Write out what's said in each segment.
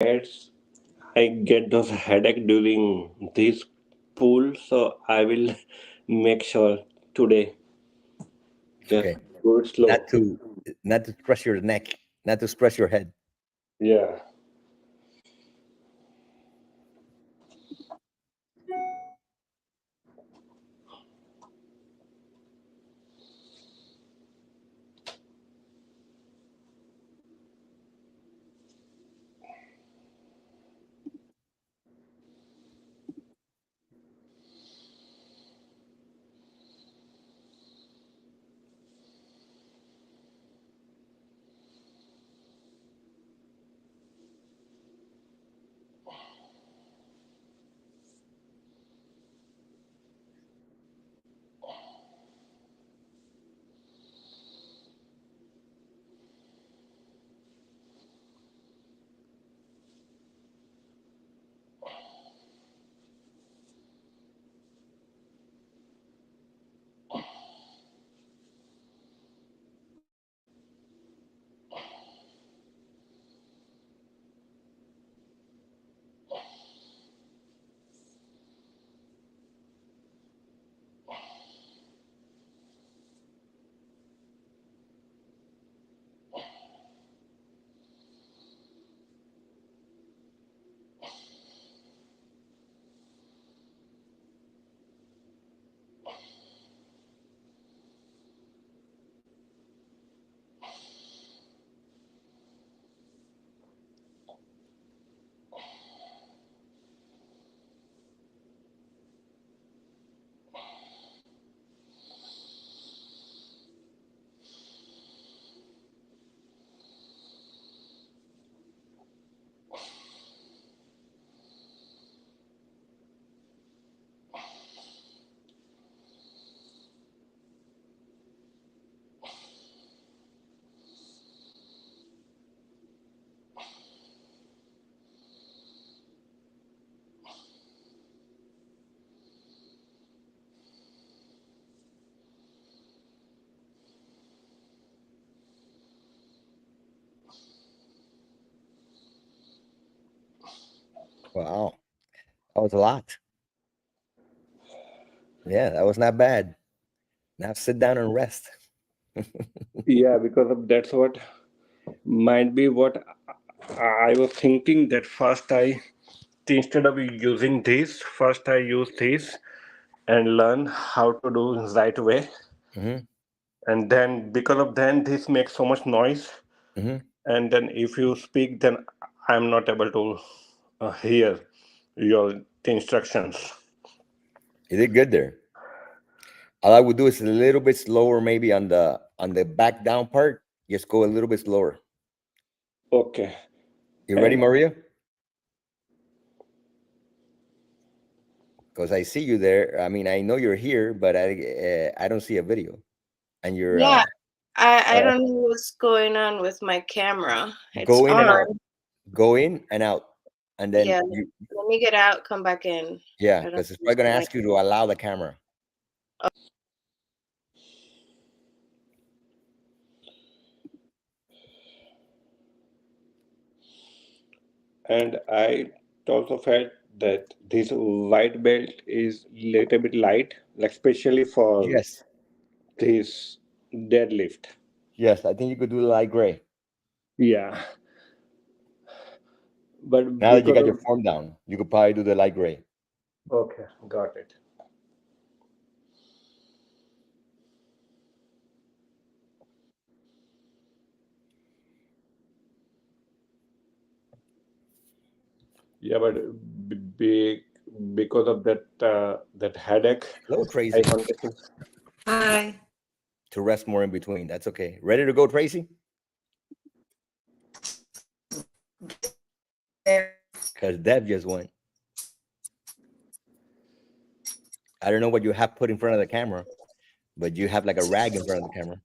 It's, I get those headache during this pool, so I will make sure today just Okay. go it Not slow. to not to stress your neck, not to stress your head. Yeah. Wow, that was a lot. Yeah, that was not bad. Now sit down and rest. Yeah, because of that's what might be what I was thinking that first I instead of using this, first I use this and learn how to do right way. Hmm. And then because of then this makes so much noise. Hmm. And then if you speak, then I'm not able to hear your instructions. You did good there. All I would do is a little bit slower, maybe on the back down part. Just go a little bit slower. Okay. You ready, And Maria? Because I see you there. I mean, I know you're here, but I don't see a video. And you're Yeah, I uh, don't know what's going on with my camera. It's go in and out, on. go in and out, and then Yeah, you, let me get out, come back in. yeah, I don't know because it's what's probably gonna going ask you to allow the camera. I also felt that this white belt is little bit light, like especially for Yes, this deadlift. yes, I think you could do the light gray. Yeah, but Now that you because got your of form down, you could probably do the light gray. okay, got it. Yeah, but because of that headache, Hello, I Tracy. wanted to. Hi. To rest more in between. That's okay. Ready to go, Tracy? Because Dev just went. I don't know what you have put in front of the camera, but you have like a rag in front of the camera.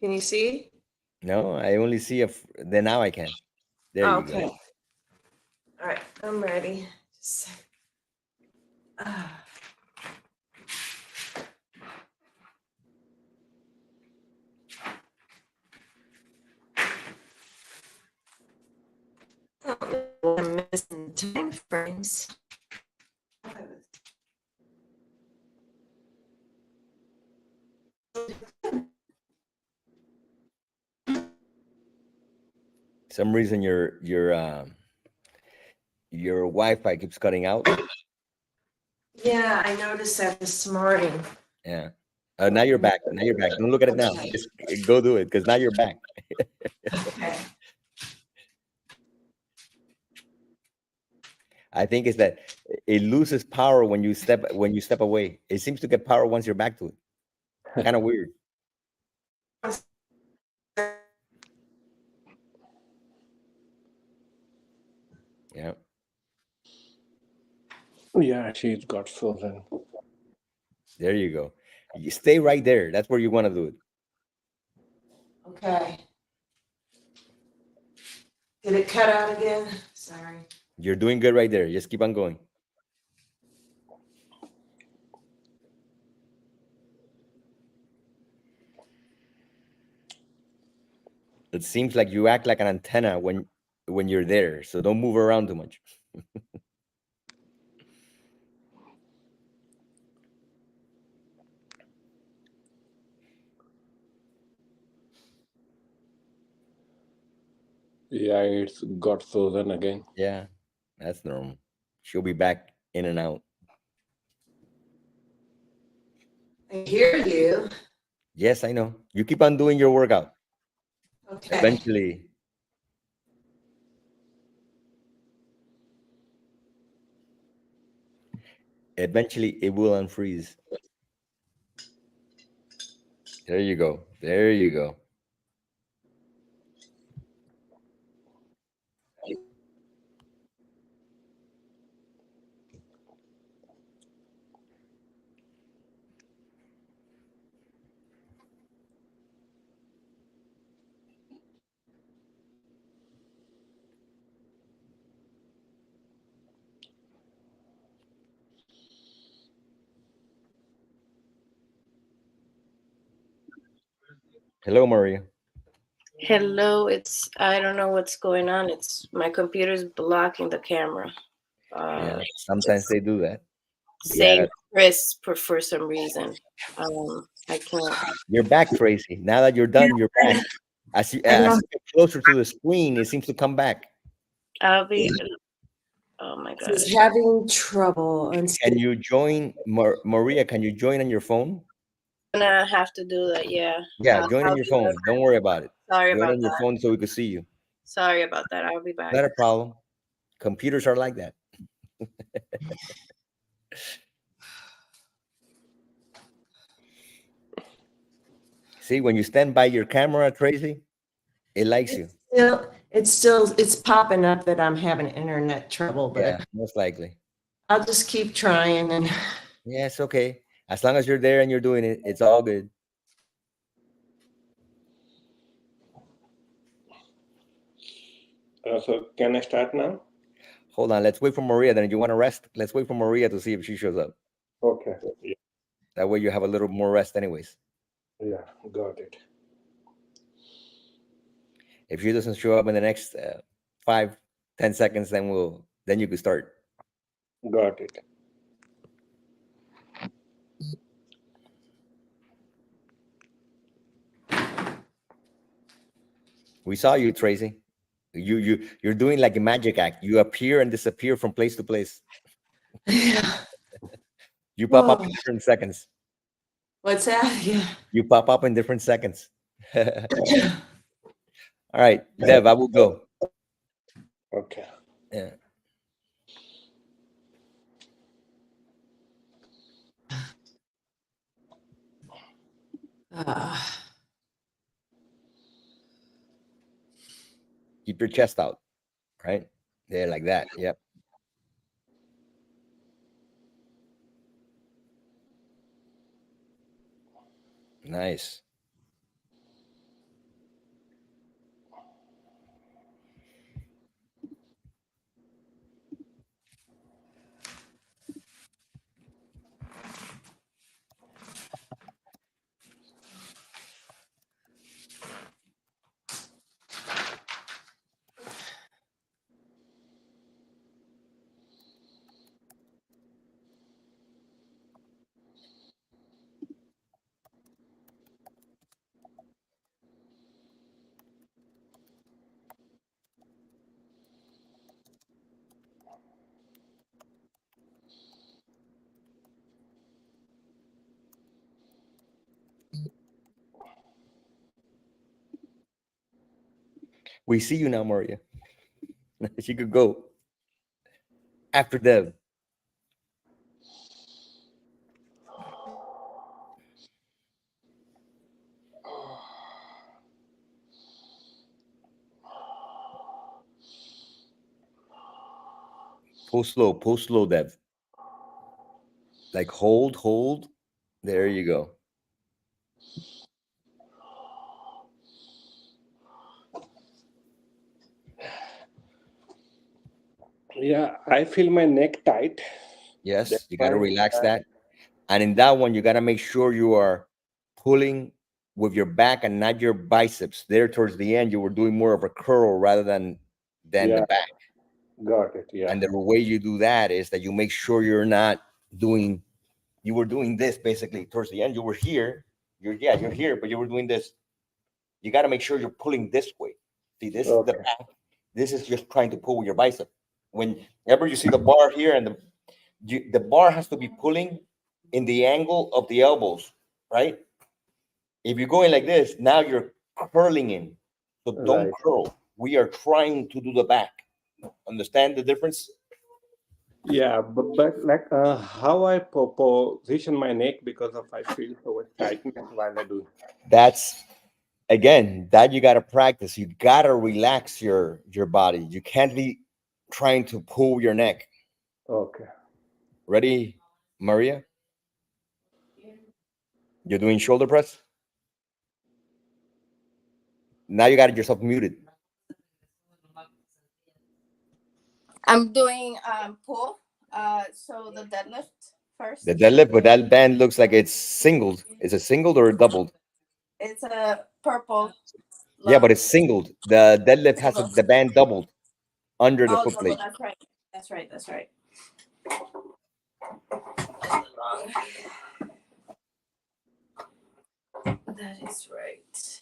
Can you see? No, I only see a. Then now I can. There you go. Okay. All right, I'm ready. Just, ah. I'm missing time frames. Some reason your Wi-Fi keeps cutting out. Yeah, I noticed that this morning. Yeah. Now you're back. Now you're back. Don't look at it now. Okay. Just go do it because now you're back. Okay. I think it's that it loses power when you step away. It seems to get power once you're back to it. Kind of weird. Yeah. Yeah, she's got frozen. There you go. You stay right there. That's where you want to do it. Okay. Did it cut out again? Sorry. You're doing good right there. Just keep on going. It seems like you act like an antenna when you're there. So don't move around too much. Yeah, it's got frozen again. Yeah, that's normal. She'll be back in and out. I hear you. Yes, I know. You keep on doing your workout. Okay. Eventually it will unfreeze. There you go. There you go. Hello, Maria. Hello, I don't know what's going on. It's my computer's blocking the camera. Yeah, sometimes they do that. Saying Chris for some reason. I can't. You're back, Tracy. Now that you're done, you're back. As you get closer to the screen, it seems to come back. I'll be. Oh my god. He's having trouble. Can you join, Maria? Can you join on your phone? I'm gonna have to do that. Yeah. Yeah, join on your phone. Don't worry about it. Sorry Join about on your that. phone so we can see you. Sorry about that. I'll be back. Not a problem. Computers are like that. See, when you stand by your camera, Tracy, it likes you. It's popping up that I'm having internet trouble, but Yeah, most likely. I'll just keep trying. And Yeah, it's okay. As long as you're there and you're doing it, it's all good. So can I start now? Hold on. Let's wait for Maria. Then, if you want to rest, let's wait for Maria to see if she shows up. Okay. Yeah, That way, you have a little more rest, anyways. yeah, got it. If she doesn't show up in the next 5-10 seconds, then you can start. Got it. We saw you, Tracy. You're doing like a magic act. You appear and disappear from place to place. yeah. You pop up in Whoa. different seconds. What's that? Yeah. You pop up in different seconds. All right, Dev, I will go. Okay. Yeah. Keep your chest out, right? There, like that. Yep. Nice. We see you now, Maria. She could go after Dev. Pull slow, Dev. Like hold, hold. There you go. Yeah, I feel my neck tight. That's Yes, you got to why. relax that. And in that one, you got to make sure you are pulling with your back and not your biceps. There towards the end, you were doing more of a curl rather than the Yeah, back. got it. Yeah. And the way you do that is that you make sure you're not doing. You were doing this basically towards the end. You were here. You're here, but you were doing this. You got to make sure you're pulling this way. See, this is the Okay. back. This is just trying to pull with your bicep. Whenever you see the bar here and the bar has to be pulling in the angle of the elbows, right? If you're going like this, now you're curling in. So don't Right. curl. We are trying to do the back. Understand the difference? Yeah, but like how I position my neck because of I feel so much tightness while I do. That's again that you got to practice. You got to relax your body. You can't be trying to pull your neck. Okay. Ready, Maria? You're doing shoulder press. Now you got yourself muted. I'm doing pull. So the deadlift The first. deadlift, but that band looks like it's singled. Is it singled or doubled? It's a purple Yeah, but long it's singled. The deadlift has single. the band doubled under the Oh, foot double. plate. That's right. That's right. That's right. That is right.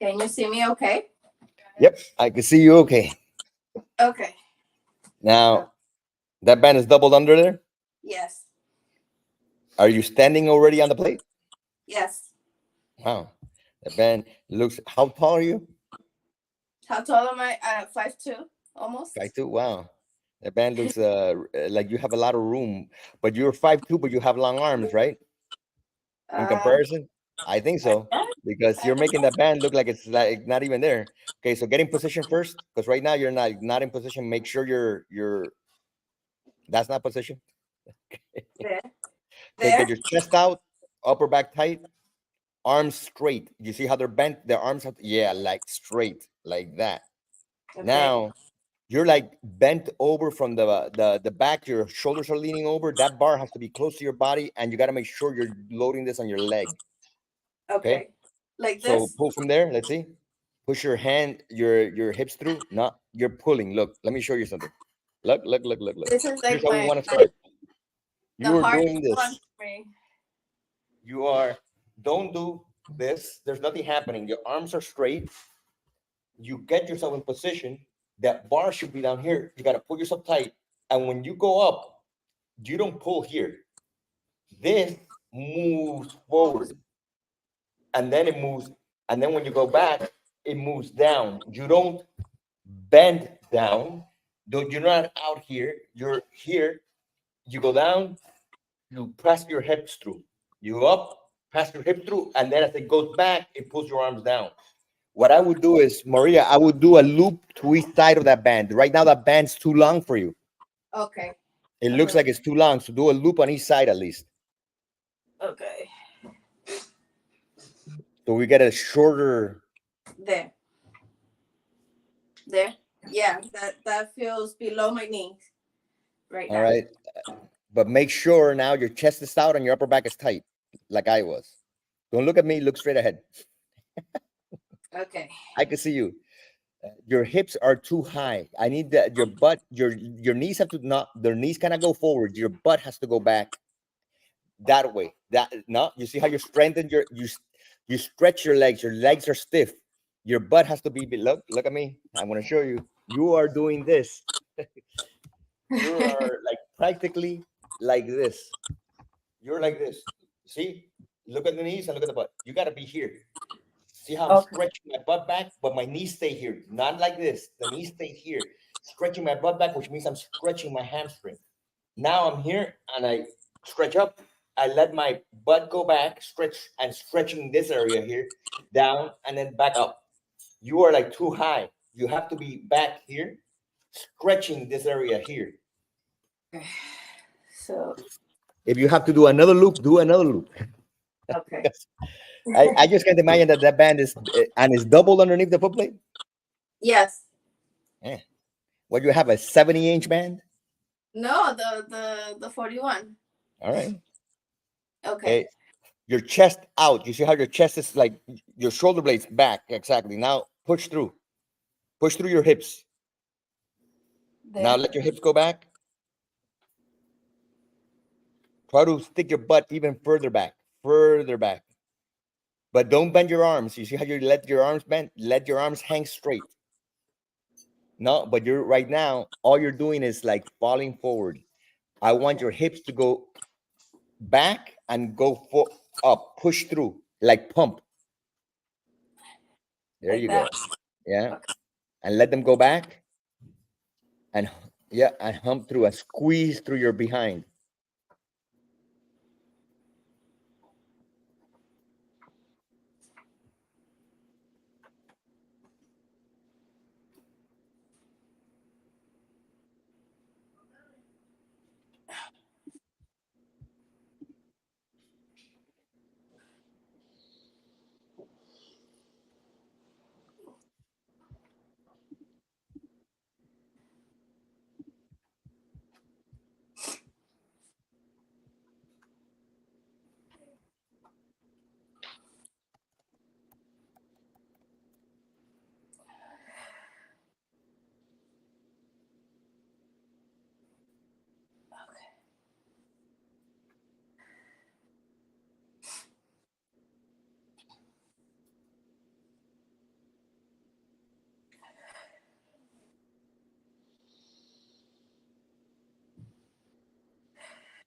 Can you see me? Okay. Yep, I can see you. Okay. Okay. Now that band is doubled under there. Yes. Are you standing already on the plate? Yes. Wow. The band looks. How tall are you? How tall am I? 5'2", almost. 5'2". Wow. The band looks like you have a lot of room, but you're 5'2", but you have long arms, right? In Uh, comparison, I think I so guess. because I you're guess. making that band look like it's like not even there. Okay, so get in position first because right now you're not in position. Make sure you're that's not position. There. Okay, get There. your chest out, upper back tight, arms straight. You see how they're bent? Their arms have yeah, like straight, like that. Okay. Now you're like bent over from the back. Your shoulders are leaning over. That bar has to be close to your body, and you got to make sure you're loading this on your leg. Okay, Okay. Like so this. pull from there. Let's see. Push your hand, your hips through. Not you're pulling. Look, let me show you something. Look. This is Here's like how we my want to like start. the You are hardest doing one this. for me. You are. Don't do this. There's nothing happening. Your arms are straight. You get yourself in position. That bar should be down here. You got to pull yourself tight. And when you go up, you don't pull here. This moves forward. And then it moves. And then when you go back, it moves down. You don't bend down. Though you're not out here. You're here. You go down. You press your hips through. You up, pass your hip through. And then as it goes back, it pulls your arms down. What I would do is, Maria, I would do a loop to each side of that band. Right now, that band's too long for you. Okay. It I'm looks gonna. like it's too long. So do a loop on each side at least. Okay. So we get a shorter. There. There. Yeah. That feels below my knees right All now. right. But make sure now your chest is out and your upper back is tight, like I was. Don't look at me. Look straight ahead. Okay. I can see you. Your hips are too high. I need that. Your butt, your knees have to not. Their knees cannot go forward. Your butt has to go back that way. That no. You see how you strengthen you stretch your legs. Your legs are stiff. Your butt has to be. Look at me. I'm going to show you. You are doing this. You are like practically like this. You're like this. See? Look at the knees and look at the butt. You got to be here. See how I'm Okay. stretching my butt back, but my knees stay here. Not like this. The knees stay here. Stretching my butt back, which means I'm stretching my hamstring. Now I'm here and I stretch up. I let my butt go back, stretch and stretching this area here down and then back up. You are like too high. You have to be back here, stretching this area here. So, If you have to do another loop, do another loop. okay. I just can't imagine that band is and is doubled underneath the foot plate. Yes. Yeah. What, you have a 70-inch band? No, the 41. All right. Okay. Your chest out. You see how your chest is like your shoulder blades back. Exactly. Now push through. Push through your hips. There. Now let your hips go back. Try to stick your butt even further back. Further back. But don't bend your arms. You see how you let your arms bend? Let your arms hang straight. No, but you're right now, all you're doing is like falling forward. I want your hips to go back and go up, push through, like pump. There Like you that. go. Yeah. Okay. And let them go back. And yeah, and hump through and squeeze through your behind.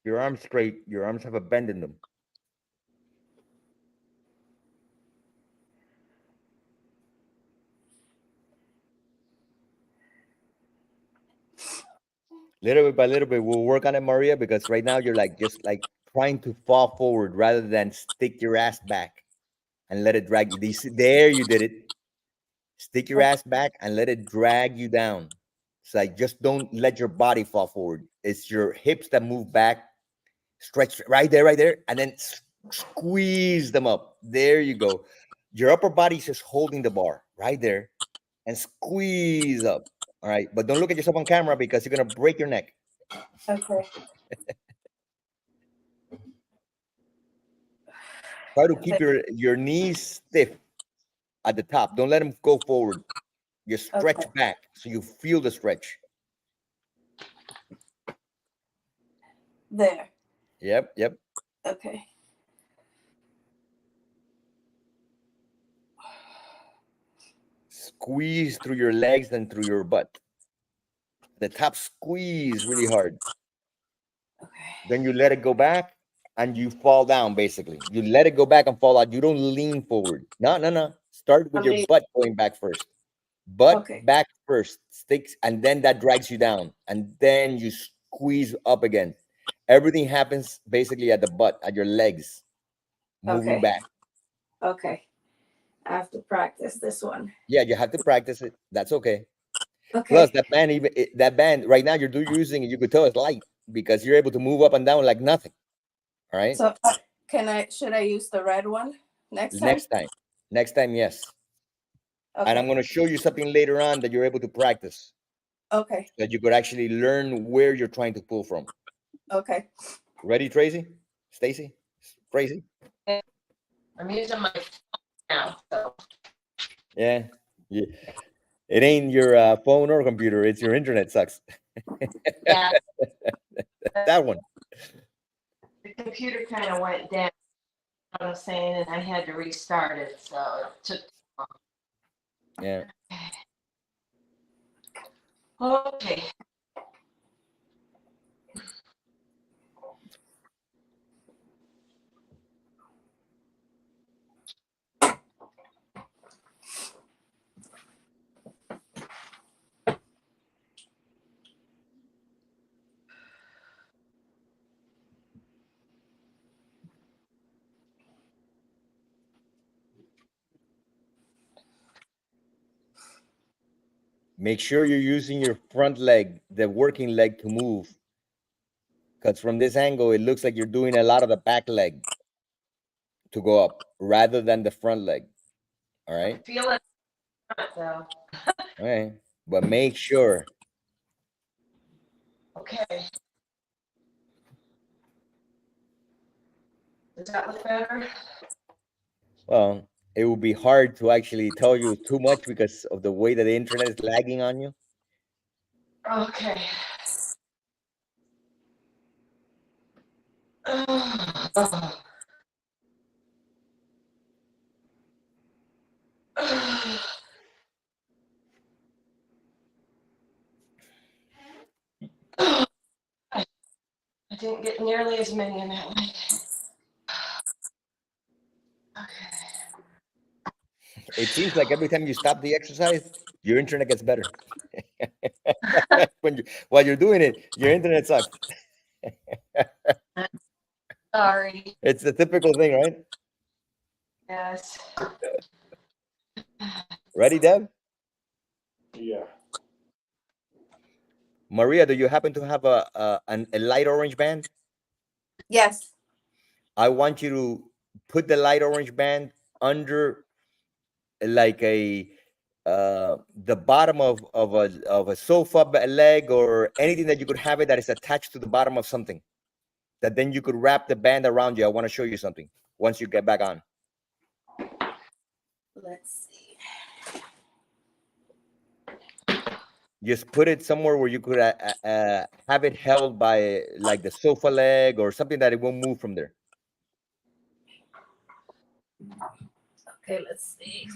Your arms straight. Your arms have a bend in them. Little bit by little bit, we'll work on it, Maria, because right now you're like just like trying to fall forward rather than stick your ass back and let it drag you. There you did it. Stick your ass back and let it drag you down. It's like just don't let your body fall forward. It's your hips that move back. Stretch right there, and then squeeze them up. There you go. Your upper body is just holding the bar right there and squeeze up. All right, but don't look at yourself on camera because you're gonna break your neck. Okay. Try to keep your knees stiff at the top. Don't let them go forward. You stretch Okay. back so you feel the stretch. There. Yep. Okay. Squeeze through your legs and through your butt. The top squeeze really hard. Okay. Then you let it go back and you fall down, basically. You let it go back and fall out. You don't lean forward. No. Start with your butt going back first. Butt back first, sticks, and then that drags you down. And then you squeeze up again. Everything happens basically at the butt, at your legs, moving back. Okay. I have to practice this one. Yeah, you have to practice it. That's okay. Okay. Plus, that band right now you're using it. You could tell it's light because you're able to move up and down like nothing. All right. So should I use the red one next time? Next time, yes. Okay. And I'm going to show you something later on that you're able to practice. Okay. That you could actually learn where you're trying to pull from. Okay. Ready, Tracy? Stacy? Tracy? I'm using my phone now. So. Yeah. It ain't your phone or computer. It's your internet sucks. Yeah. That one. The computer kind of went down. What I'm saying, and I had to restart it, so it took long. Yeah. Okay. Make sure you're using your front leg, the working leg, to move. Because from this angle, it looks like you're doing a lot of the back leg to go up rather than the front leg. All right. Feel it though. All right. But make sure. Okay. Does that look better? Well, it will be hard to actually tell you too much because of the way that the internet is lagging on you. Okay. I didn't get nearly as many in that one. Okay. It seems like every time you stop the exercise, your internet gets better. While you're doing it, your internet sucks. Sorry. It's the typical thing, right? Yes. Ready, Deb? Yeah. Maria, do you happen to have a light orange band? Yes. I want you to put the light orange band under like the bottom of a sofa leg or anything that you could have it that is attached to the bottom of something that then you could wrap the band around you. I want to show you something once you get back on. Let's see. Just put it somewhere where you could have it held by like the sofa leg or something that it won't move from there. Okay, let's see.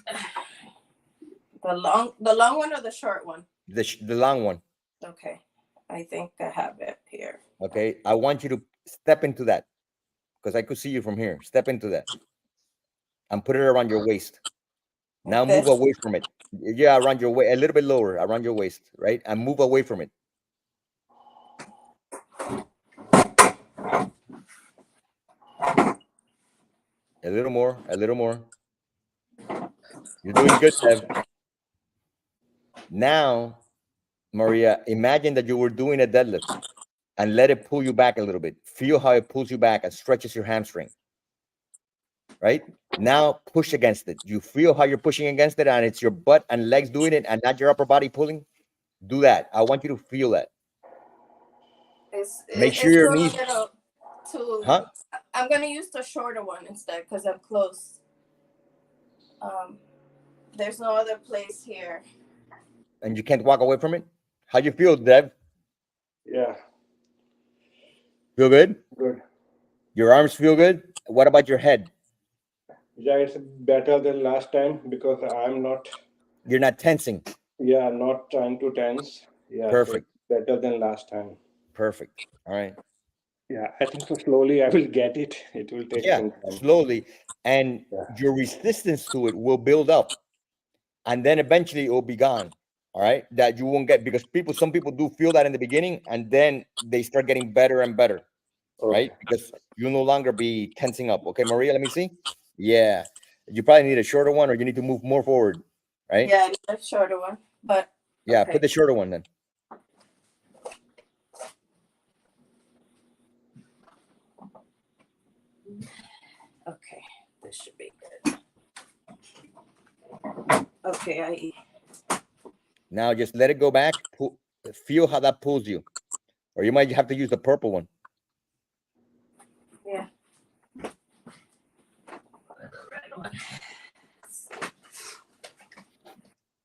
The long one or the short one? The long one. Okay. I think I have it here. Okay. I want you to step into that because I could see you from here. Step into that and put it around your waist. Now Like move this? away from it. Yeah, around your waist, a little bit lower around your waist, right? And move away from it. A little more, a little more. You're doing good, Dev. Now, Maria, imagine that you were doing a deadlift and let it pull you back a little bit. Feel how it pulls you back and stretches your hamstring, right? Now push against it. You feel how you're pushing against it and it's your butt and legs doing it and not your upper body pulling? Do that. I want you to feel that. Make sure it's your a knees, little too. huh? I'm gonna use the shorter one instead because I'm close. There's no other place here. And you can't walk away from it? How you feel, Dev? Yeah. Feel good? Good. Your arms feel good? What about your head? Yeah, it's better than last time because I'm not. You're not tensing. Yeah, not trying to tense. Yeah, so Perfect. it's better than last time. Perfect. All right. Yeah, I think so. Slowly, I will get it. It will take Yeah, some time. slowly. And Yeah. your resistance to it will build up. And then eventually it will be gone. All right. That you won't get because some people do feel that in the beginning and then they start getting better and better. Right? Okay. Because you'll no longer be tensing up. Okay, Maria, let me see. Yeah. You probably need a shorter one or you need to move more forward. Right? Yeah, I need a shorter one. But Yeah, okay. put the shorter one then. Okay, this should be good. Okay, Now just let it go back. Feel how that pulls you. Or you might have to use the purple one. yeah.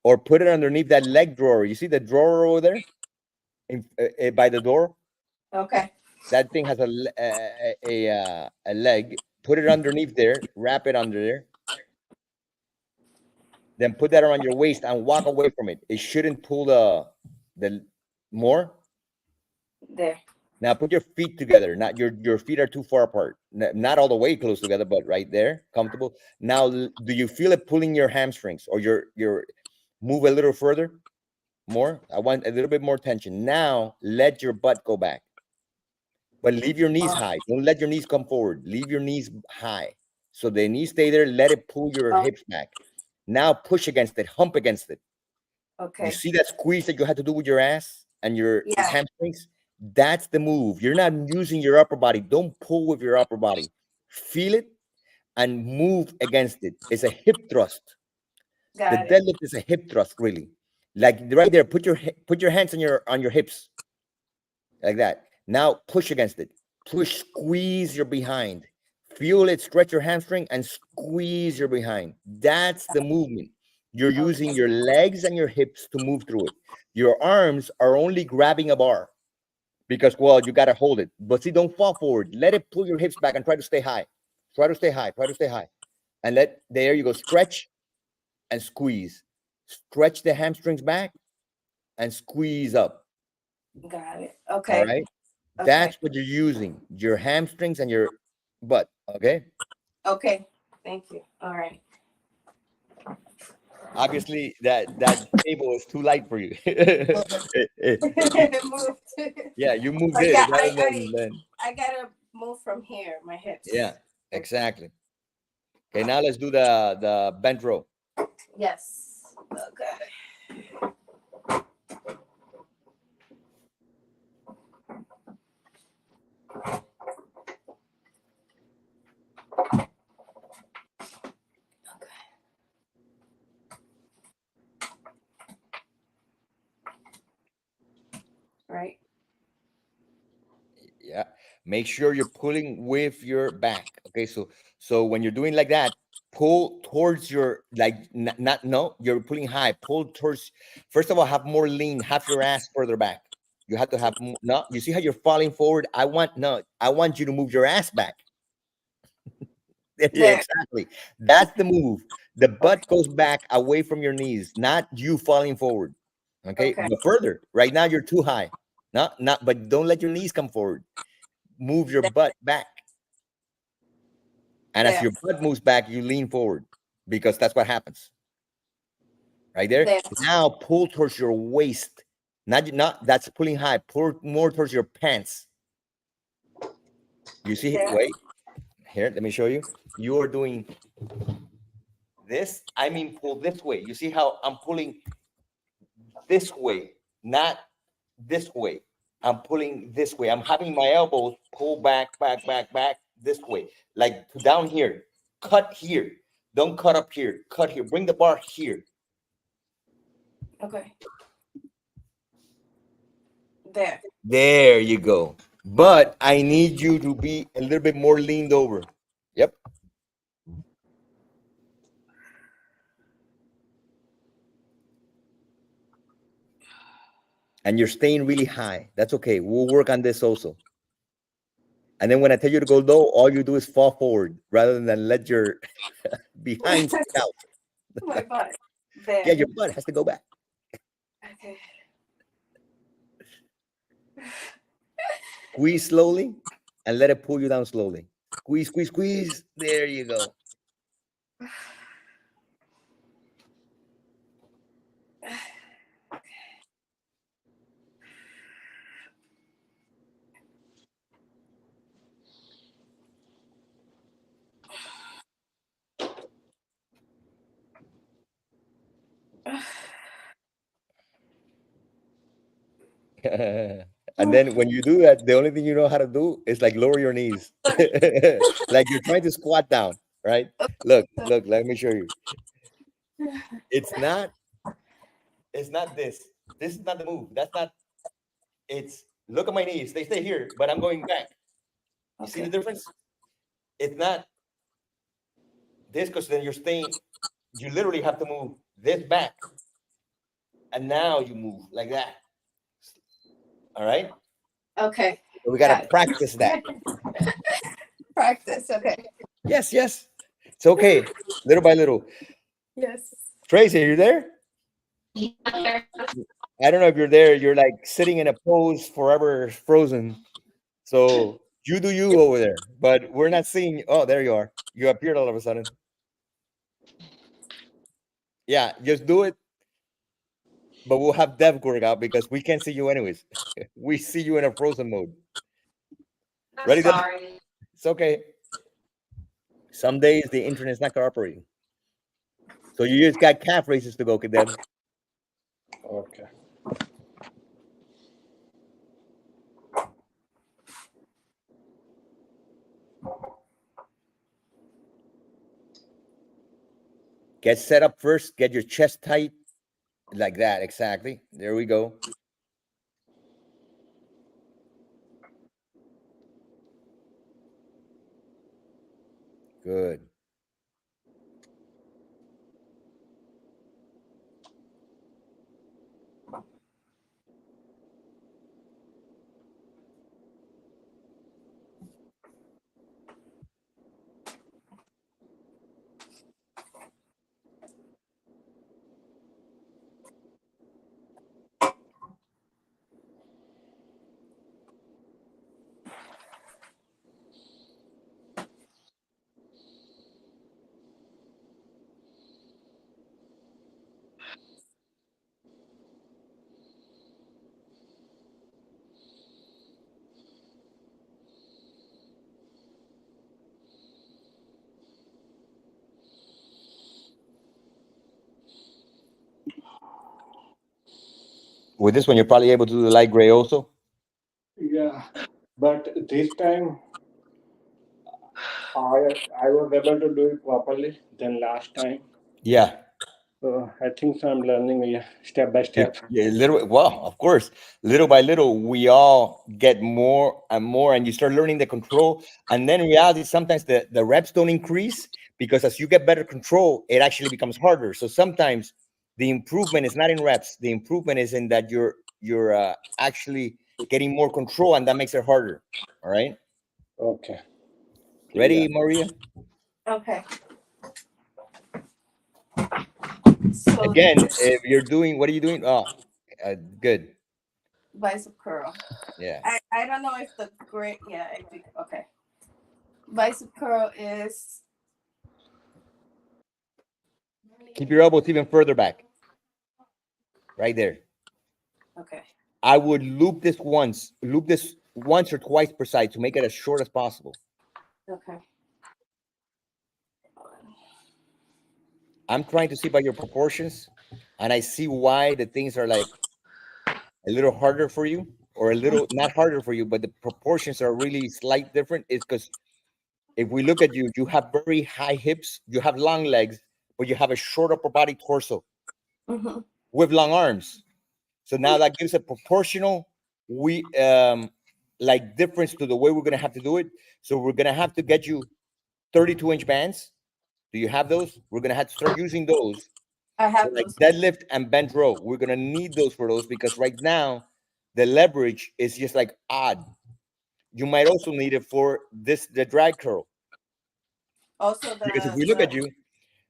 Or put it underneath that leg drawer. You see the drawer over there by the door? Okay. That thing has a leg. Put it underneath there. Wrap it under there. Then put that around your waist and walk away from it. It shouldn't pull the more. There. Now put your feet together. Not your feet are too far apart. Not all the way close together, but right there, comfortable. Now, do you feel it pulling your hamstrings or your move a little further? More. I want a little bit more tension. Now let your butt go back. But leave your knees high. Don't let your knees come forward. Leave your knees high. So the knees stay there. Let it pull your hips back. Now push against it. Hump against it. Okay. You see that squeeze that you had to do with your ass and your Yeah. hamstrings? That's the move. You're not using your upper body. Don't pull with your upper body. Feel it and move against it. It's a hip thrust. The Got it. deadlift is a hip thrust, really. Like right there, put your hands on your hips like that. Now push against it. Push, squeeze your behind. Feel it, stretch your hamstring and squeeze your behind. That's the movement. You're using Okay. your legs and your hips to move through it. Your arms are only grabbing a bar because, well, you got to hold it. But see, don't fall forward. Let it pull your hips back and try to stay high. Try to stay high. Try to stay high. And there you go. Stretch and squeeze. Stretch the hamstrings back and squeeze up. Got it. All Okay. right. Okay. That's what you're using. Your hamstrings and your butt. Okay. Okay. Thank you. All right. Obviously, that table is too light for you. It moved. Yeah, you move Like, this yeah, rather than I gotta move from here, my hips. yeah, exactly. Okay, now let's do the bent row. Yes. Okay. Right. Yeah, make sure you're pulling with your back. Okay, so when you're doing like that, pull towards your like not no, you're pulling high. Pull towards. First of all, have more lean. Have your ass further back. You have to have no. You see how you're falling forward. I want you to move your ass back. Yeah, There. exactly. That's the move. The butt Okay. goes back away from your knees, not you falling forward. Okay, Okay. but further. Right now you're too high. Not. But don't let your knees come forward. Move your There. butt back. And as There. your butt moves back, you lean forward because that's what happens. Right there. There. Now pull towards your waist. Not that's pulling high. Pull more towards your pants. You see? There. Wait. Here, let me show you. You are doing this. I mean, pull this way. You see how I'm pulling this way, not this way. I'm pulling this way. I'm having my elbows pull back this way, like down here. Cut here. Don't cut up here. Cut here. Bring the bar here. Okay. There. There you go. But I need you to be a little bit more leaned over. Yep. And you're staying really high. That's okay. We'll work on this also. And then when I tell you to go low, all you do is fall forward rather than let your behind stick out. My butt. There. Yeah, your butt has to go back. Okay. Squeeze slowly and let it pull you down slowly. Squeeze, squeeze, squeeze. There you go. And then when you do that, the only thing you know how to do is like lower your knees, like you're trying to squat down, right? Look, let me show you. It's not this. This is not the move. That's not. It's look at my knees. They stay here, but I'm going back. You see the difference? It's not this because then you're staying. You literally have to move this back, and now you move like that. All right. Okay. So we gotta practice that. Practice. Okay. Yes. It's okay. Little by little. Yes. Tracy, are you there? I don't know if you're there. You're like sitting in a pose forever frozen. So you do you over there, but we're not seeing. Oh, there you are. You appeared all of a sudden. Yeah, just do it. But we'll have Dev work out because we can't see you anyways. We see you in a frozen mode. Ready, Dev? Sorry. It's okay. Some days the internet's not cooperating. So you just got calf races to go, Dev. Okay. Get set up first. Get your chest tight, like that. Exactly. There we go. Good. With this one, you're probably able to do the light gray also. Yeah, but this time I was able to do it properly than last time. Yeah. So I think so I'm learning, yeah, step by You, step. yeah, little, well, of course, little by little, we all get more and more, and you start learning the control. And then in reality, sometimes the reps don't increase because as you get better control, it actually becomes harder. So sometimes the improvement is not in reps. The improvement is in that you're actually getting more control, and that makes it harder. All right. Okay. Yeah. Ready, Maria? Okay. So Again, if you're doing, what are you doing? Oh, good. bicep curl. Yeah. I don't know if the great okay. Bicep curl is Keep your elbows even further back, right there. okay. I would loop this once or twice per side to make it as short as possible. Okay. I'm trying to see by your proportions, and I see why the things are like a little harder for you, or a little not harder for you, but the proportions are really slight different. Is because if we look at you, you have very high hips, you have long legs, but you have a short upper body torso Mm-hmm. with long arms. So now that gives a proportional like difference to the way we're gonna have to do it. So we're gonna have to get you 32-inch bands. Do you have those? We're gonna have to start using those I for have like those. deadlift and bench row. We're gonna need those for those because right now the leverage is just like odd. You might also need it for the drag curl. Also Because if the we look at you,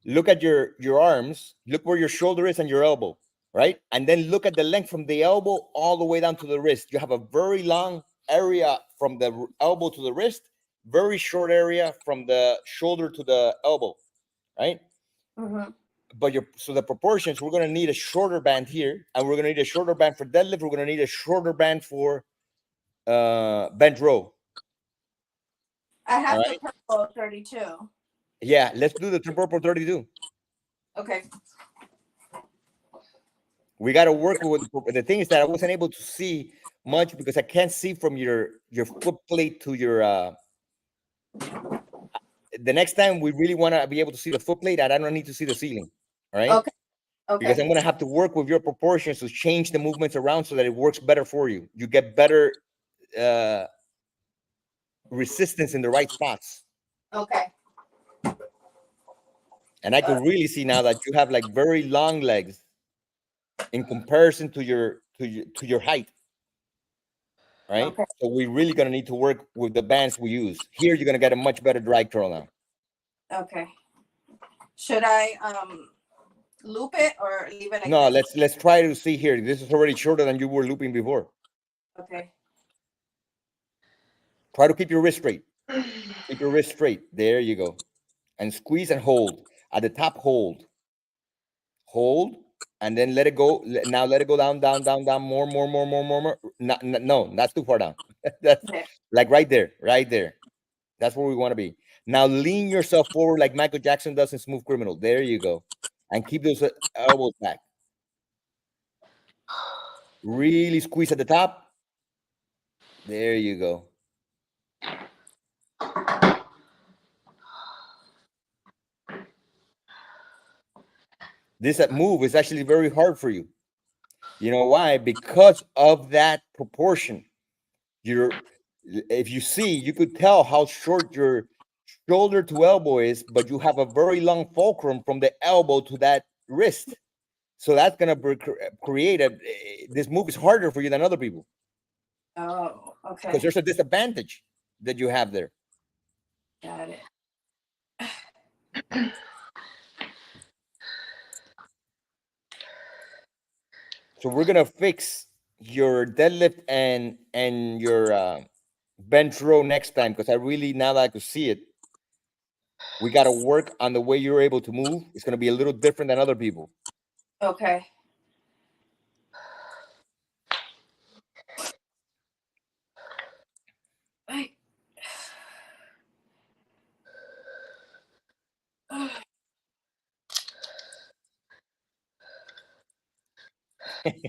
look at your arms, look where your shoulder is and your elbow, right? And then look at the length from the elbow all the way down to the wrist. You have a very long area from the elbow to the wrist, very short area from the shoulder to the elbow, right? mm-hmm. But so the proportions, we're going to need a shorter band here, and we're going to need a shorter band for deadlift. We're going to need a shorter band for bench row. I All have the right. purple 32. Yeah, let's do the purple 32. Okay. We got to work with the thing is that I wasn't able to see much because I can't see from your foot plate to your the next time we really want to be able to see the foot plate, I don't need to see the ceiling. All right. Okay. Because Okay. I'm going to have to work with your proportions to change the movements around so that it works better for you. You get better uh, resistance in the right spots. Okay. And I could really see now that you have like very long legs in comparison to your height. Right? Okay. So we're really gonna need to work with the bands we use. Here you're gonna get a much better drag curl now. Okay. Should I loop it or leave it like No, this? let's try to see here. This is already shorter than you were looping before. Okay. Try to keep your wrist straight. Keep your wrist straight. There you go. And squeeze and hold. At the top, hold. Hold. And then let it go. Now let it go down, down, down, down. More, more, more, more, more, more. No, no, that's too far down. That's Okay. like right there, right there. That's where we want to be. Now lean yourself forward like Michael Jackson does in Smooth Criminal. There you go. And keep those elbows back. Really squeeze at the top. There you go. This move is actually very hard for you. You know why? Because of that proportion. If you see, you could tell how short your shoulder to elbow is, but you have a very long fulcrum from the elbow to that wrist. So that's gonna create this move is harder for you than other people Oh, because okay. there's a disadvantage that you have there. Got it. So we're gonna fix your deadlift and your bench row next time because I really, now that I could see it, we got to work on the way you're able to move. It's gonna be a little different than other people. Okay. Right.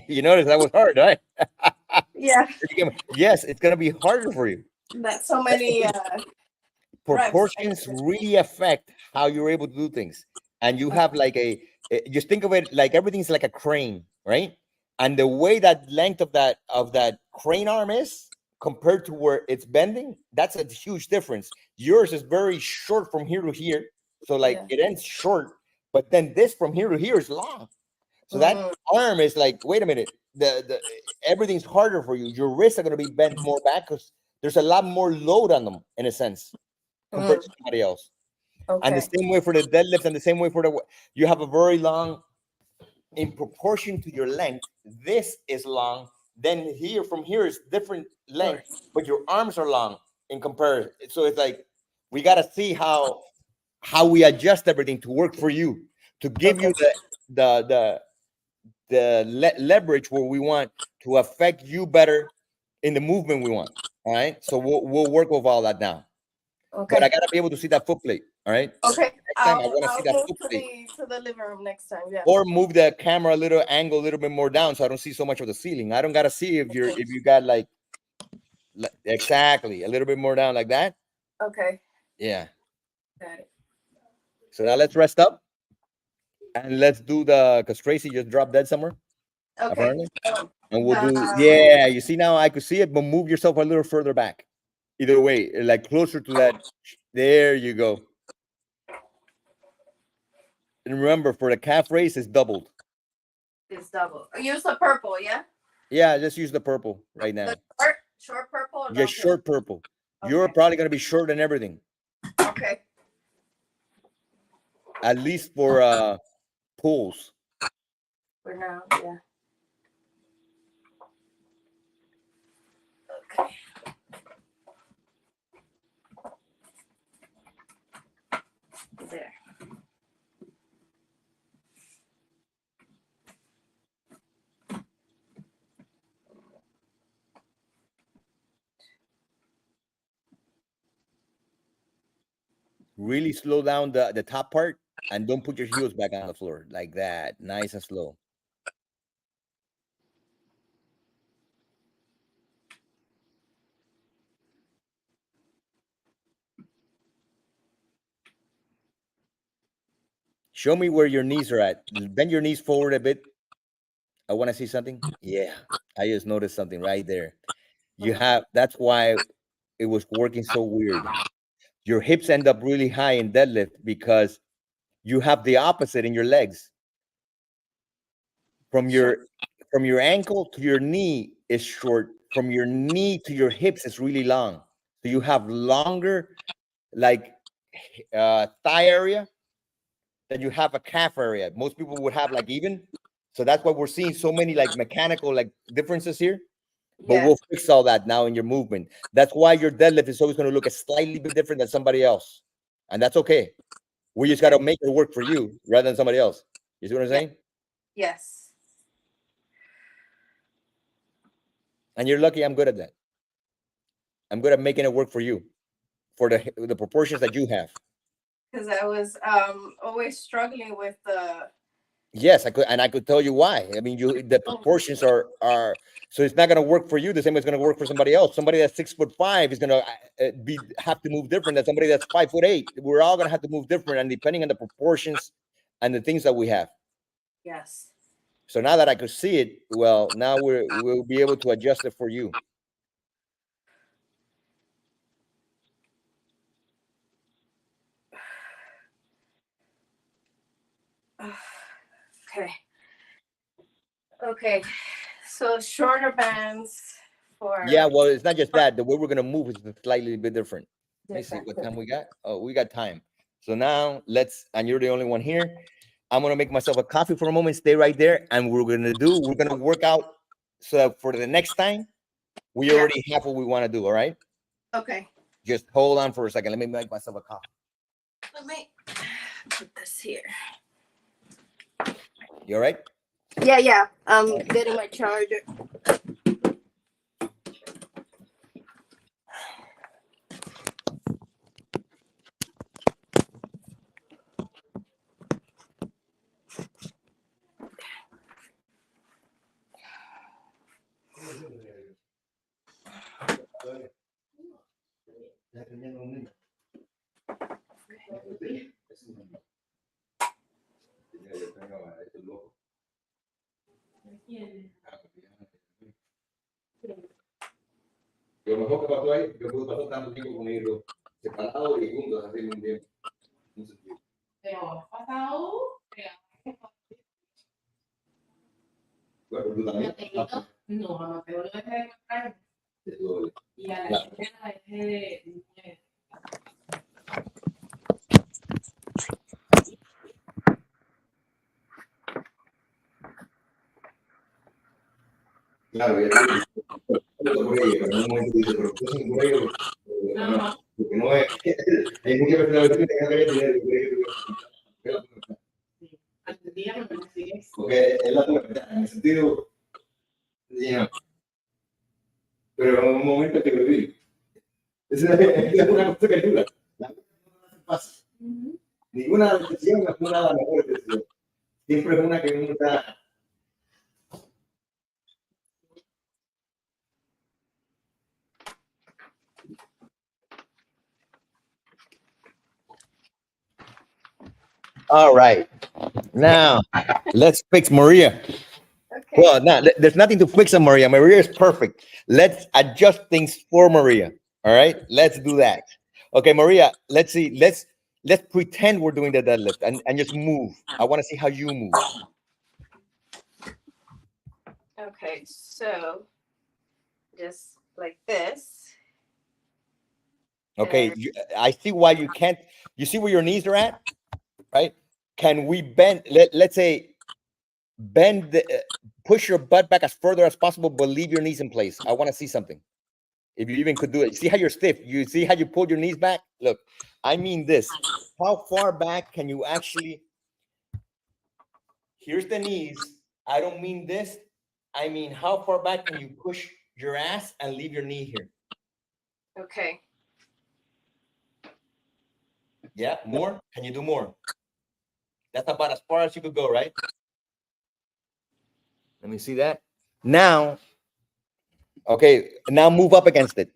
You notice that was hard, right? Yeah. Yes, it's gonna be harder for you. That's so many reps. Proportions really affect how you're able to do things, and you have like just think of it like everything's like a crane, right? And the way that length of that crane arm is compared to where it's bending, that's a huge difference. Yours is very short from here to here, so like Yeah. it ends short, but then this from here to here is long. So that arm is like, wait a minute, the everything's harder for you. Your wrists are going to be bent more back because there's a lot more load on them in a sense compared to somebody else. And the Okay. same way for the deadlift, and the same way for you have a very long, in proportion to your length. This is long. Then here, from here is different length, but your arms are long in comparison. So it's like we got to see how we adjust everything to work for you, to give you the leverage where we want to affect you better in the movement we want. All right. So we'll work with all that now. But I Okay. gotta be able to see that foot plate. All right. Okay. Next time I want to see I'll that move foot to plate. the living room next time. Yeah. Or move the camera a little angle a little bit more down so I don't see so much of the ceiling. I don't gotta see if you got like exactly a little bit more down like that. Okay. Yeah. Got it. So now let's rest up and let's do because Tracy just dropped dead somewhere, Okay. apparently. And we'll do you see now I could see it, but move yourself a little further back. Either way, like closer to that. There you go. And remember, for the calf raise, it's doubled. It's double. Use the purple, yeah? Yeah, just use the purple right now. The short purple or Just short purple. You're Okay. probably gonna be short and everything. Okay. At least for pulls. For now, yeah. Okay. There. Really slow down the top part and don't put your heels back on the floor like that. Nice and slow. Show me where your knees are at. Bend your knees forward a bit. I want to see something. Yeah, I just noticed something right there. That's why it was working so weird. Your hips end up really high in deadlift because you have the opposite in your legs. From your ankle to your knee is short. From your knee to your hips is really long. So you have longer, like thigh area than you have a calf area. Most people would have like even. So that's why we're seeing so many like mechanical like differences here. But we'll fix all that now in your movement. That's why your deadlift is always going to look a slightly bit different than somebody else. And that's okay. We just got to make it work for you rather than somebody else. You see what I'm saying? Yes. And you're lucky I'm good at that. I'm good at making it work for you, for the proportions that you have. Because I was always struggling with the Yes, I could tell you why. I mean, the proportions are so it's not going to work for you the same way it's going to work for somebody else. Somebody that's 6'5" is going to be have to move different than somebody that's 5'8". We're all going to have to move different, and depending on the proportions and the things that we have. Yes. So now that I could see it, well, now we'll be able to adjust it for you. Okay. Okay. So shorter bands for Yeah, well, it's not just that. The way we're going to move is slightly bit different. Let me see different. what time we got. Oh, we got time. So now and you're the only one here. I'm going to make myself a coffee for a moment. Stay right there. And we're going to work out. So for the next time, we Yeah. already have what we want to do. All right. Okay. Just hold on for a second. Let me make myself a coffee. Let me put this here. You all right? Yeah, yeah. I'm getting my charger. Lo mejor que pasó ahí, yo pude pasar tanto tiempo con ellos separados y juntos hace un tiempo. Pero pasado, Bueno, tú también. no, no, pero lo dejé de comprar. Y a la Claro. primera la dejé de. Claro, ya por ello, en un momento dice, pero tú sin por ello, no, porque no es, hay muchas personas que tienen que tener Al día no me sigues. porque es la puerta, en el sentido, yeah. Pero en un momento te lo digo. Esa es una cosa que ayuda. La cosa no hace fácil. Ninguna decisión es una de las mejores decisiones. Siempre es una que uno está. All right. Now, let's fix Maria. Okay. Well, no, there's nothing to fix on Maria. Maria is perfect. Let's adjust things for Maria. All right, let's do that. Okay, Maria, let's see. Let's pretend we're doing the deadlift and just move. I want to see how you move. Okay. So just like this. Okay, I see why you can't. You see where your knees are at, right? Can we bend? Let's say bend push your butt back as further as possible, but leave your knees in place. I want to see something. If you even could do it. See how you're stiff. You see how you pulled your knees back? Look, I mean this. How far back can you actually? Here's the knees. I don't mean this. I mean, how far back can you push your ass and leave your knee here? Okay. Yeah, more? Can you do more? That's about as far as you could go, right? Let me see that. Now, okay, now move up against it.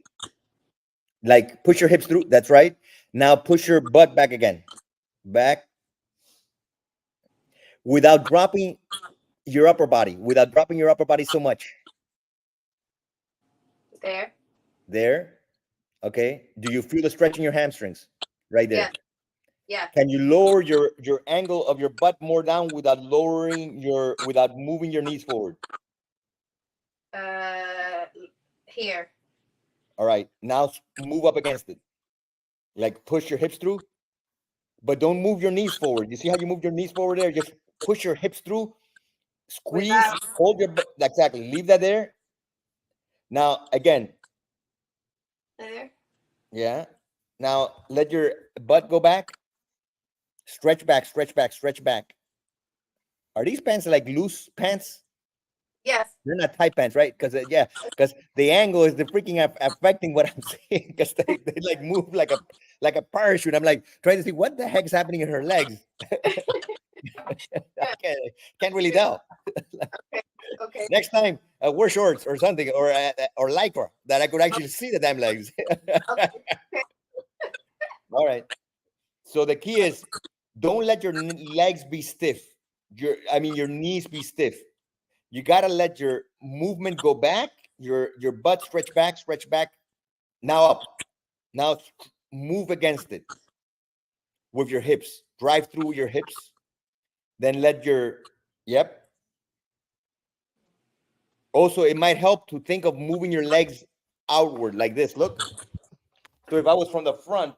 Like push your hips through. That's right. Now push your butt back again. Back. Without dropping your upper body. Without dropping your upper body so much. There. There. Okay. Do you feel the stretch in your hamstrings? Right there. Yeah. Yeah. Can you lower your angle of your butt more down without without moving your knees forward? Here. All right. Now move up against it. Like push your hips through, but don't move your knees forward. You see how you move your knees forward there? Just push your hips through, squeeze, hold your butt. Exactly. Leave that there. Now again. There. Yeah. Now let your butt go back. Stretch back, stretch back, stretch back. Are these pants like loose pants? Yes. They're not tight pants, right? Because because the angle is the freaking affecting what I'm saying. Because they like move like a parachute. I'm like trying to see what the heck's happening in her legs. I can't really tell. Okay. Next time, wear shorts or something, or lycra that I could actually see the damn legs. Okay. All right. So the key is, don't let your legs be stiff. Your knees be stiff. You gotta let your movement go back. Your butt stretch back, stretch back. Now up. Now move against it with your hips. Drive through your hips. Then let your yep. Also, it might help to think of moving your legs outward like this. Look. So if I was from the front,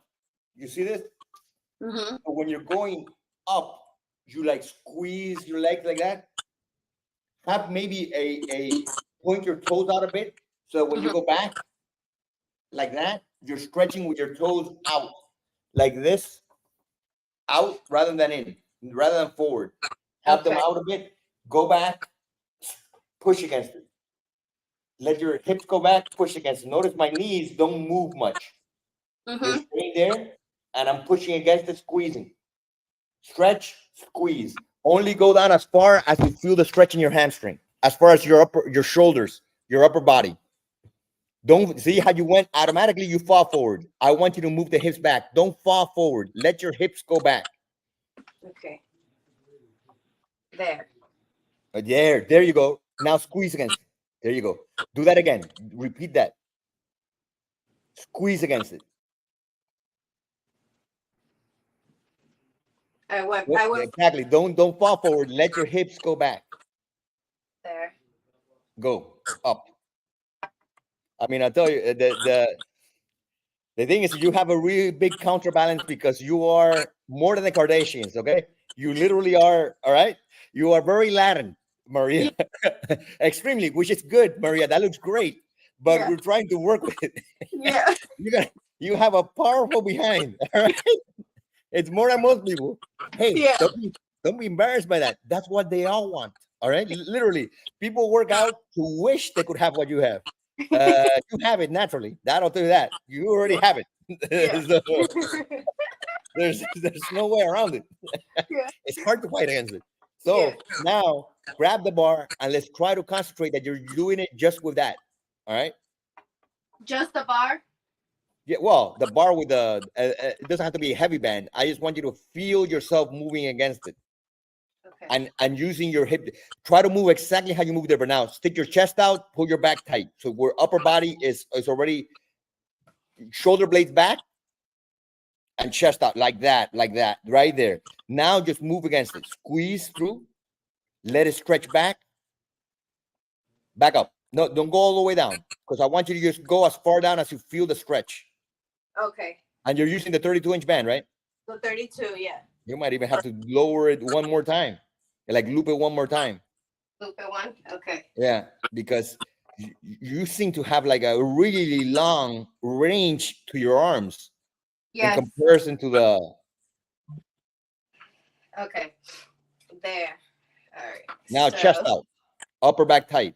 you see this? Mm-hmm. So when you're going up, you like squeeze your legs like that. Have maybe a point your toes out a bit. So when you go back like that, you're stretching with your toes out like this, out rather than in, rather than forward. Have them Okay. out a bit, go back, push against it. Let your hips go back, push against it. Notice my knees don't move much. They're Mm-hmm. staying there, and I'm pushing against it, squeezing. Stretch, squeeze. Only go down as far as you feel the stretch in your hamstring, as far as your shoulders, your upper body. Don't see how you went automatically, you fall forward. I want you to move the hips back. Don't fall forward. Let your hips go back. Okay. There. There you go. Now squeeze against it. There you go. Do that again. Repeat that. Squeeze against it. I went Exactly. Don't fall forward. Let your hips go back. there. Go up. I mean, I'll tell you, the thing is, you have a really big counterbalance because you are more than the Kardashians, okay? You literally are, all right? You are very Latin, Maria. Extremely, which is good, Maria. That looks great. But Yeah. we're trying to work with it. Yeah. You have a powerful behind, all right? It's more than most people. Hey, Yeah. don't be embarrassed by that. That's what they all want, all right? Literally, people work out to wish they could have what you have. You have it naturally. That'll tell you that. You already have it. Yeah. So there's no way around it. Yeah. It's hard to fight against it. Yeah. So now grab the bar and let's try to concentrate that you're doing it just with that. All right. Just the bar. Yeah. Well, the bar with it doesn't have to be a heavy band. I just want you to feel yourself moving against it Okay. and using your hip. Try to move exactly how you move there. But now stick your chest out, pull your back tight. So where upper body is already shoulder blades back and chest out like that, right there. Now just move against it. Squeeze through. Let it stretch back. Back up. No, don't go all the way down because I want you to just go as far down as you feel the stretch. Okay. And you're using the 32-inch band, right? So 32. Yeah. You might even have to lower it one more time, like loop it one more time. Loop it one. Okay. Yeah, because you seem to have like a really long range to your arms in Yes. comparison to the. Okay. There. All right. Now So, chest out, upper back tight.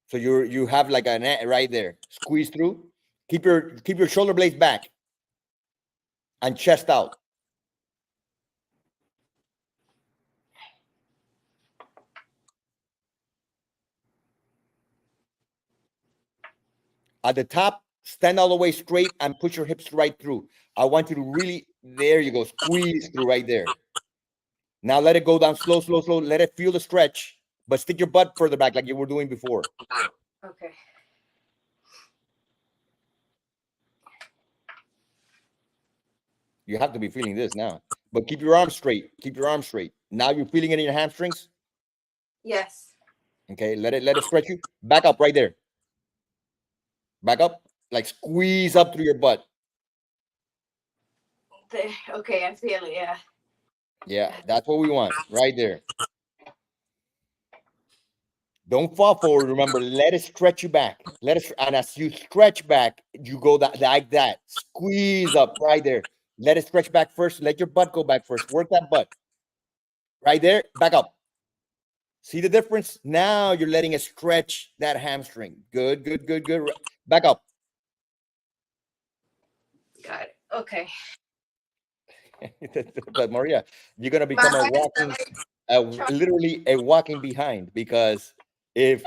So you have like a net right there. Squeeze through. Keep your shoulder blades back and chest out. At the top, stand all the way straight and push your hips right through. I want you to really, there you go, squeeze through right there. Now let it go down slow, slow, slow. Let it feel the stretch, but stick your butt further back like you were doing before. okay. You have to be feeling this now, but keep your arms straight. Keep your arms straight. Now you're feeling it in your hamstrings. Yes. Okay, let it stretch you. Back up right there. Back up, like squeeze up through your butt. There. Okay. I feel it. Yeah. Yeah, that's what we want right there. Don't fall forward. Remember, let it stretch you back. And as you stretch back, you go like that. Squeeze up right there. Let it stretch back first. Let your butt go back first. Work that butt. Right there. Back up. See the difference? Now you're letting it stretch that hamstring. Good, good, good, good. Back up. Got it. Okay. But Maria, you're gonna My become a wife is walking, like, literally a walking behind, because if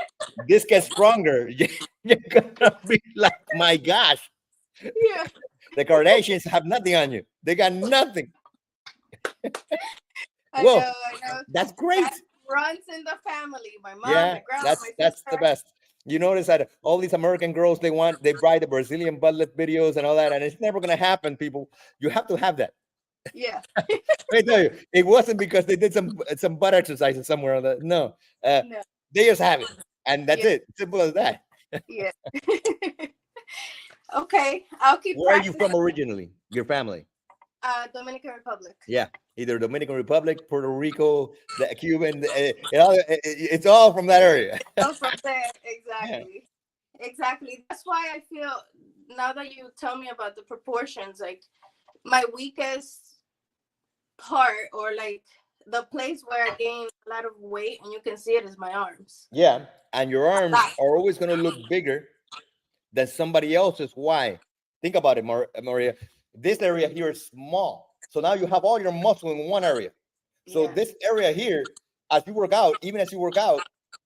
this gets stronger, you're gonna be like, my gosh, yeah, the Kardashians have nothing on you. They got nothing. I Whoa, know, I know. that's That great. runs in the family. My mom, Yeah, my grandma, my that's the sister. best. You notice that all these American girls, they buy the Brazilian butt lift videos and all that, and it's never gonna happen, people. You have to have that. Yeah, Let me tell you, it wasn't because they did some butt exercises somewhere on the no. Uh, no, they just have it, and that's yeah, it. Simple as that. yeah. Okay, I'll keep Where are you practicing. from originally? Your family? Dominican Republic. Yeah, either Dominican Republic, Puerto Rico, the Cuban. It's all from that area. Oh, from there, Yeah. exactly. Exactly. That's why I feel now that you tell me about the proportions, like my weakest part or like the place where I gain a lot of weight and you can see it is my arms. Yeah, and your arms That. are always going to look bigger than somebody else's. Why? Think about it, Maria. This area here is small, so now you have all your muscle in one area. So Yeah. this area here, as you work out, even as you work out,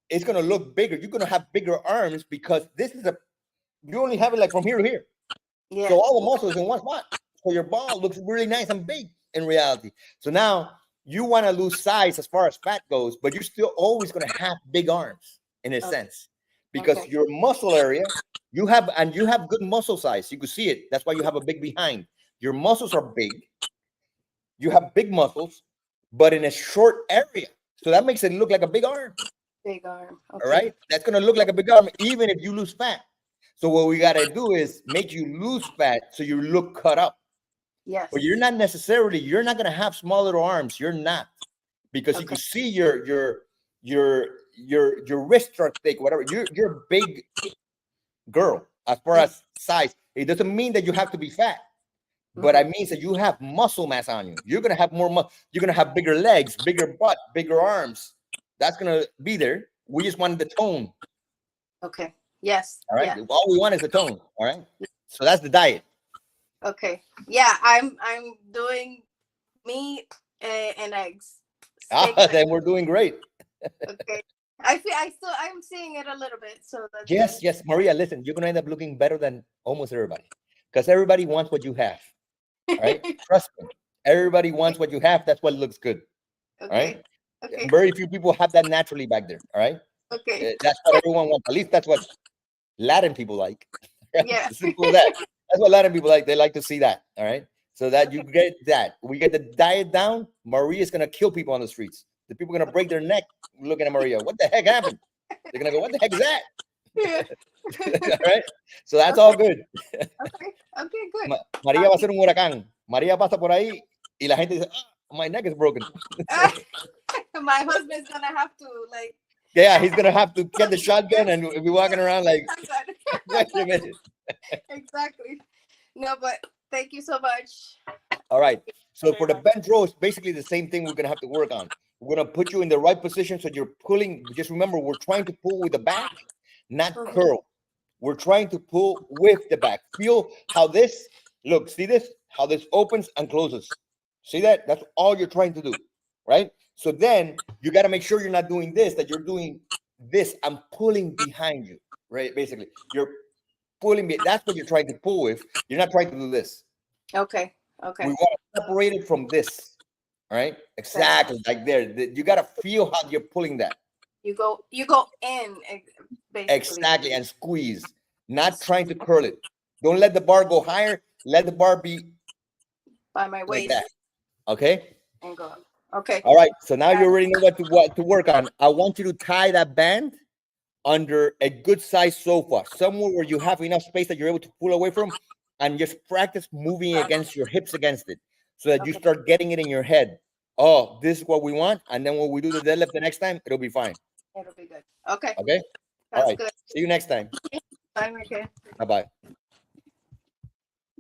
it's going to look bigger. You're going to have bigger arms because this is you only have it like from here to here. Yeah. So all the muscle is in one spot. So your ball looks really nice and big in reality. So now you want to lose size as far as fat goes, but you're still always going to have big arms in a Okay. sense, because Okay. your muscle area you have good muscle size. You can see it. That's why you have a big behind. Your muscles are big. You have big muscles, but in a short area. So that makes it look like a big arm. Big arm. All Okay. right. That's going to look like a big arm, even if you lose fat. So what we got to do is make you lose fat so you look cut up. Yes. But you're not going to have small little arms. You're not, because you Okay. can see your wrists are thick, whatever. You're a big girl as far as size. It doesn't mean that you have to be fat, but it means that you have muscle mass on you. You're gonna have you're gonna have bigger legs, bigger butt, bigger arms. That's gonna be there. We just wanted the tone. Okay. Yes. All right. Yeah. All we want is the tone. All right. So that's the diet. Okay. Yeah. I'm doing meat and eggs. Steak and eggs. Then we're doing great. Okay. I'm seeing it a little bit. So that's Yes, yes, Maria. Listen, you're gonna end up looking better than almost everybody, because everybody wants what you have. All right. Trust me. Everybody wants what you have. That's what looks good. All right. Okay. Okay. Very few people have that naturally back there. All right. Okay. That's what everyone wants. At least that's what Latin people like. Right? Yeah. Simple as that. That's what Latin people like. They like to see that. All right. So that you get that. We get the diet down. Maria's gonna kill people on the streets. The people are gonna break their neck looking at Maria. What the heck happened? They're gonna go, what the heck is that? Yeah. All right. So that's all good. Okay. Okay. Good. María va a ser un huracán. María pasa por ahí y la gente dice, my neck is broken. My husband's gonna have to like. Yeah, he's gonna have to get the shotgun and be walking around like, wait a minute. Exactly. No, but thank you so much. All right. So for the bench row, it's basically the same thing we're gonna have to work on. We're gonna put you in the right position so you're pulling. Just remember, we're trying to pull with the back, not curl. We're trying to pull with the back. Feel how this, look, see this? How this opens and closes. See that? That's all you're trying to do, right? So then you got to make sure you're not doing this, that you're doing this. I'm pulling behind you, right? Basically, you're pulling me. That's what you're trying to pull with. You're not trying to do this. Okay. Okay. We want to separate it from this, all right? Exactly, like there. You got to feel how you're pulling that. You go in, basically. Exactly, and squeeze, not trying to curl it. Don't let the bar go higher. Let the bar be by my like waist. that. Okay. And go. Okay. All right. So now you already know what to work on. I want you to tie that band under a good size sofa, somewhere where you have enough space that you're able to pull away from, and just practice moving against your hips against it, so that you start getting it in your head. Oh, this is what we want, and then when we do the deadlift the next time, it'll be fine. It'll be good. Okay. Okay. That's All right. good. See you next time. Bye, okay. Bye bye.